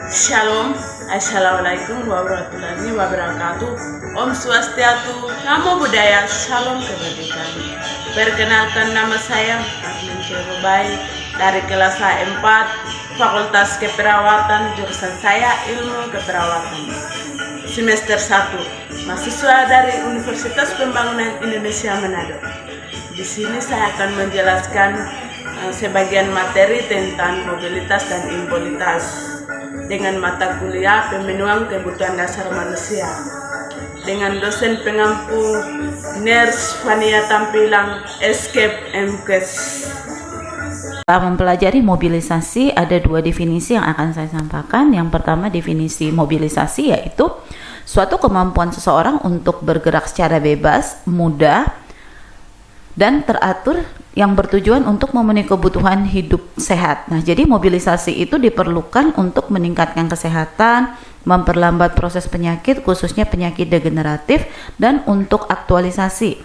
Shalom, Assalamualaikum warahmatullahi wabarakatuh. Om Swastiastu, Namo Buddhaya, Shalom kemerdekaan. Perkenalkan, nama saya Armin Syahrubai dari kelas A4 Fakultas Keperawatan, jurusan saya Ilmu Keperawatan. Semester 1, mahasiswa dari Universitas Pembangunan Indonesia Manado. Di sini saya akan menjelaskan sebagian materi tentang mobilitas dan immobilitas dengan mata kuliah pemenuhan kebutuhan dasar manusia dengan dosen pengampu Nurse Fania Tampilang Escape MKes. Setelah mempelajari mobilisasi, ada dua definisi yang akan saya sampaikan. Yang pertama, definisi mobilisasi yaitu suatu kemampuan seseorang untuk bergerak secara bebas, mudah, dan teratur yang bertujuan untuk memenuhi kebutuhan hidup sehat. Nah, jadi mobilisasi itu diperlukan untuk meningkatkan kesehatan, memperlambat proses penyakit, khususnya penyakit degeneratif, dan untuk aktualisasi.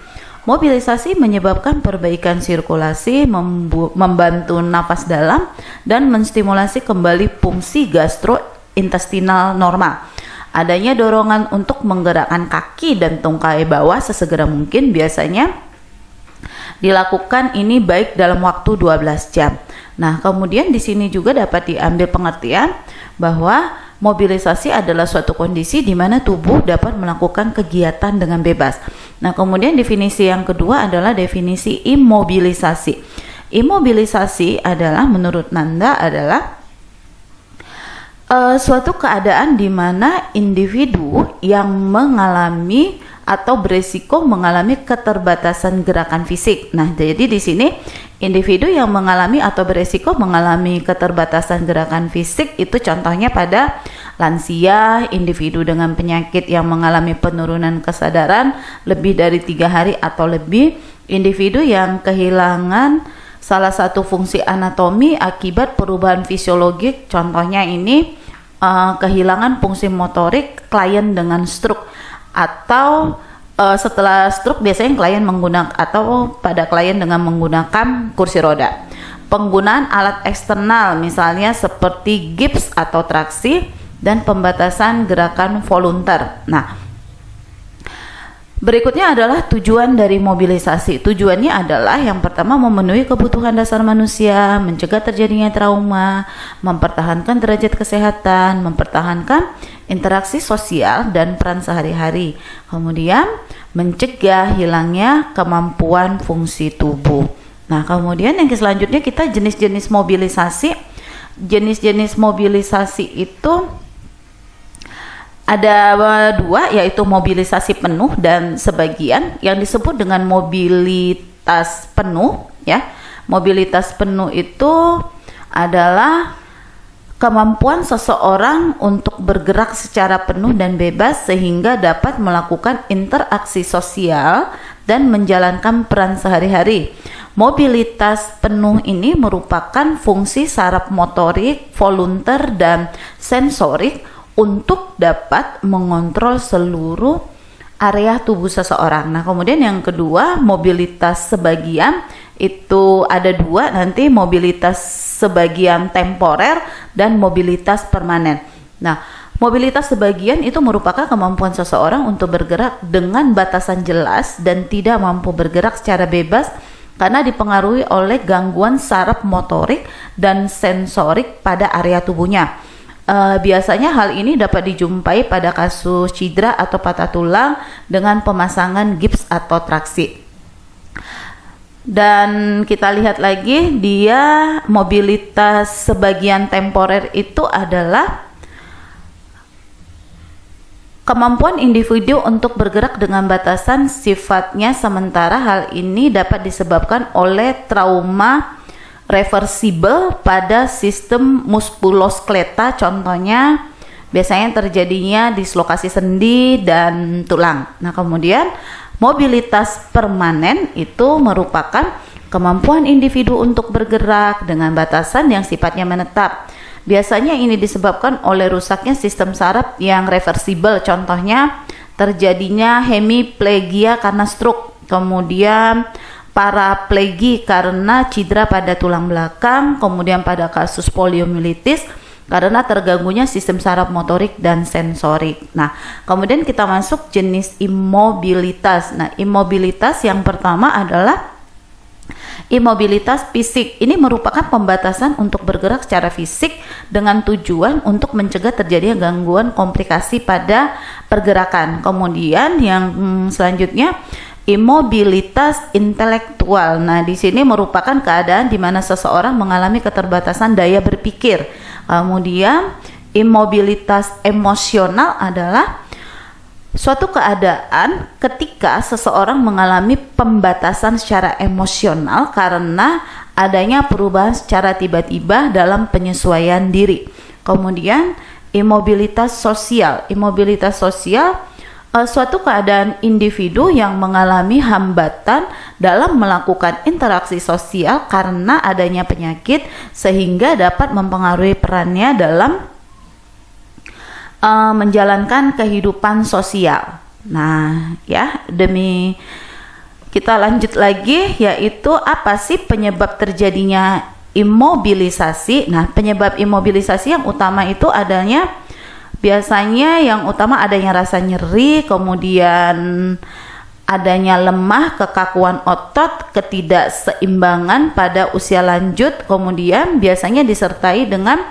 Mobilisasi menyebabkan perbaikan sirkulasi, membantu napas dalam, dan menstimulasi kembali fungsi gastrointestinal normal. Adanya dorongan untuk menggerakkan kaki dan tungkai bawah sesegera mungkin, biasanya dilakukan ini baik dalam waktu 12 jam. Nah, kemudian di sini juga dapat diambil pengertian bahwa mobilisasi adalah suatu kondisi di mana tubuh dapat melakukan kegiatan dengan bebas. Nah, kemudian definisi yang kedua adalah definisi imobilisasi. Imobilisasi adalah menurut Nanda adalah suatu keadaan di mana individu yang mengalami atau beresiko mengalami keterbatasan gerakan fisik. Nah, jadi di sini individu yang mengalami atau beresiko mengalami keterbatasan gerakan fisik itu contohnya pada lansia, individu dengan penyakit yang mengalami penurunan kesadaran lebih dari 3 hari atau lebih, individu yang kehilangan salah satu fungsi anatomi akibat perubahan fisiologik, contohnya ini kehilangan fungsi motorik, klien dengan stroke, atau setelah stroke biasanya klien menggunakan atau pada klien dengan menggunakan kursi roda. Penggunaan alat eksternal misalnya seperti gips atau traksi, dan pembatasan gerakan volunteer. Nah, berikutnya adalah tujuan dari mobilisasi. Tujuannya adalah yang pertama memenuhi kebutuhan dasar manusia, mencegah terjadinya trauma, mempertahankan derajat kesehatan, mempertahankan interaksi sosial dan peran sehari-hari. Kemudian mencegah hilangnya kemampuan fungsi tubuh. Nah, kemudian yang selanjutnya kita jenis-jenis mobilisasi. Jenis-jenis mobilisasi itu ada dua, yaitu mobilisasi penuh dan sebagian, yang disebut dengan mobilitas penuh ya. Mobilitas penuh itu adalah kemampuan seseorang untuk bergerak secara penuh dan bebas sehingga dapat melakukan interaksi sosial dan menjalankan peran sehari-hari. Mobilitas penuh ini merupakan fungsi saraf motorik, volunteer, dan sensorik untuk dapat mengontrol seluruh area tubuh seseorang. Nah, kemudian yang kedua, mobilitas sebagian itu ada dua nanti, mobilitas sebagian temporer dan mobilitas permanen. Nah, mobilitas sebagian itu merupakan kemampuan seseorang untuk bergerak dengan batasan jelas dan tidak mampu bergerak secara bebas karena dipengaruhi oleh gangguan saraf motorik dan sensorik pada area tubuhnya. Biasanya hal ini dapat dijumpai pada kasus cedera atau patah tulang dengan pemasangan gips atau traksi. Dan kita lihat lagi, dia mobilitas sebagian temporer itu adalah kemampuan individu untuk bergerak dengan batasan sifatnya sementara. Hal ini dapat disebabkan oleh trauma reversibel pada sistem muskuloskeleta, contohnya biasanya terjadinya dislokasi sendi dan tulang. Nah, kemudian mobilitas permanen itu merupakan kemampuan individu untuk bergerak dengan batasan yang sifatnya menetap. Biasanya ini disebabkan oleh rusaknya sistem saraf yang reversibel, contohnya terjadinya hemiplegia karena stroke, kemudian paraplegi karena cedera pada tulang belakang, kemudian pada kasus poliomyelitis karena terganggunya sistem saraf motorik dan sensorik. Nah, kemudian kita masuk jenis imobilitas. Nah, imobilitas yang pertama adalah imobilitas fisik. Ini merupakan pembatasan untuk bergerak secara fisik dengan tujuan untuk mencegah terjadinya gangguan komplikasi pada pergerakan. Kemudian yang selanjutnya imobilitas intelektual. Nah, di sini merupakan keadaan di mana seseorang mengalami keterbatasan daya berpikir. Kemudian imobilitas emosional adalah suatu keadaan ketika seseorang mengalami pembatasan secara emosional karena adanya perubahan secara tiba-tiba dalam penyesuaian diri. Kemudian imobilitas sosial. Imobilitas sosial suatu keadaan individu yang mengalami hambatan dalam melakukan interaksi sosial karena adanya penyakit sehingga dapat mempengaruhi perannya dalam menjalankan kehidupan sosial. Nah, ya, demi kita lanjut lagi, yaitu apa sih penyebab terjadinya imobilisasi? Nah, penyebab imobilisasi yang utama itu adanya biasanya yang utama adanya rasa nyeri, kemudian adanya lemah, kekakuan otot, ketidakseimbangan pada usia lanjut, kemudian biasanya disertai dengan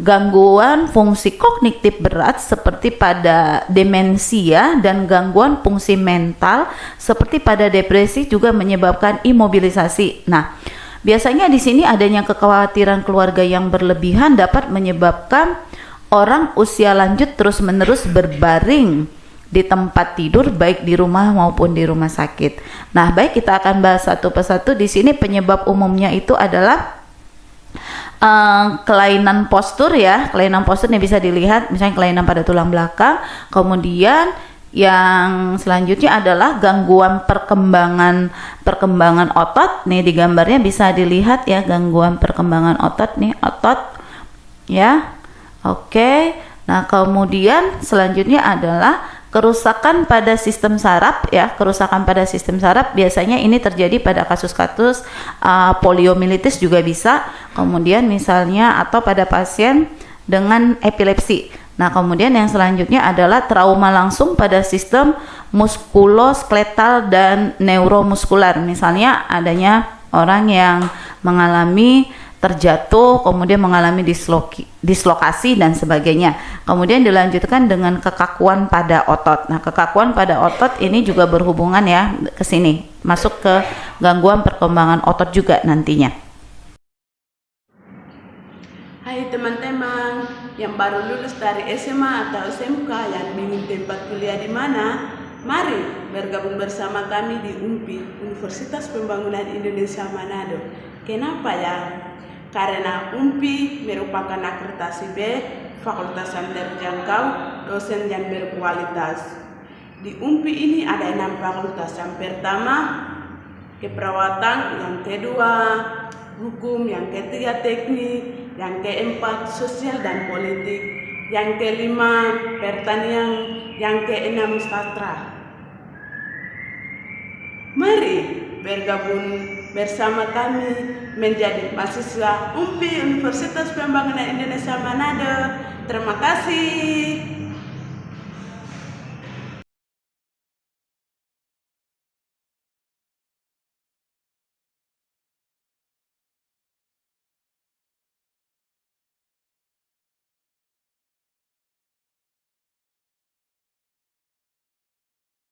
gangguan fungsi kognitif berat seperti pada demensia dan gangguan fungsi mental seperti pada depresi juga menyebabkan imobilisasi. Nah, biasanya di sini adanya kekhawatiran keluarga yang berlebihan dapat menyebabkan orang usia lanjut terus-menerus berbaring di tempat tidur baik di rumah maupun di rumah sakit. Nah, baik, kita akan bahas satu persatu. Di sini penyebab umumnya itu adalah kelainan postur, ya. Kelainan postur ini bisa dilihat misalnya kelainan pada tulang belakang. Kemudian yang selanjutnya adalah gangguan perkembangan otot. Nih di gambarnya bisa dilihat ya, gangguan perkembangan otot nih, otot ya. Oke. Nah, kemudian selanjutnya adalah kerusakan pada sistem saraf, ya. Kerusakan pada sistem saraf biasanya ini terjadi pada kasus-kasus poliomyelitis juga bisa. Kemudian misalnya atau pada pasien dengan epilepsi. Nah, kemudian yang selanjutnya adalah trauma langsung pada sistem muskuloskeletal dan neuromuskular. Misalnya adanya orang yang mengalami terjatuh, kemudian mengalami dislokasi dan sebagainya. Kemudian dilanjutkan dengan kekakuan pada otot. Nah, kekakuan pada otot ini juga berhubungan ya ke sini, masuk ke gangguan perkembangan otot juga nantinya. Hai teman-teman yang baru lulus dari SMA atau SMK yang bingung tempat kuliah di mana, mari bergabung bersama kami di UMPI, Universitas Pembangunan Indonesia Manado. Kenapa ya? Karena UMPI merupakan akreditasi B, fakultas yang terjangkau, dosen yang berkualitas. Di UMPI ini ada 6 fakultas. Yang pertama, keperawatan, yang kedua, hukum, yang ketiga teknik, yang keempat sosial dan politik, yang kelima pertanian, yang keenam sastra. Mari bergabung bersama kami menjadi mahasiswa UMPI Universitas Pembangunan Indonesia Manado. Terima kasih.